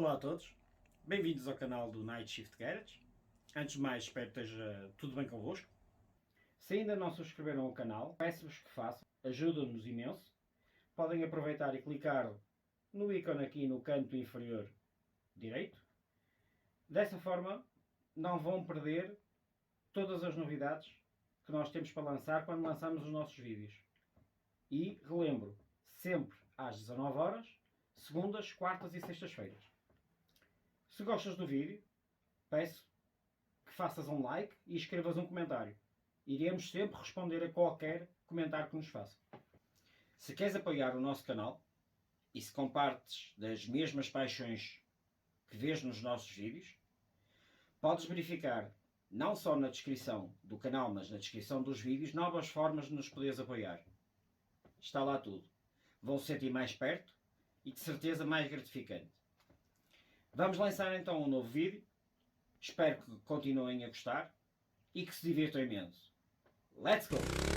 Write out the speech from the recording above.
Olá a todos, bem-vindos ao canal do Night Shift Garage. Antes de mais, espero que esteja tudo bem convosco. Se ainda não subscreveram o canal, peço-vos que façam, ajuda-nos imenso. Podem aproveitar e clicar no ícone aqui no canto inferior direito. Dessa forma, não vão perder todas as novidades que nós temos para lançar quando lançamos os nossos vídeos. E relembro, sempre às 19 horas, segundas, quartas e sextas-feiras. Se gostas do vídeo, peço que faças um like e escrevas um comentário. Iremos sempre responder a qualquer comentário que nos faça. Se queres apoiar o nosso canal e se compartes das mesmas paixões que vês nos nossos vídeos, podes verificar, não só na descrição do canal, mas na descrição dos vídeos, novas formas de nos poderes apoiar. Está lá tudo. Vão se sentir mais perto e de certeza mais gratificante. Vamos lançar então um novo vídeo. Espero que continuem a gostar e que se divirtam imenso. Let's go!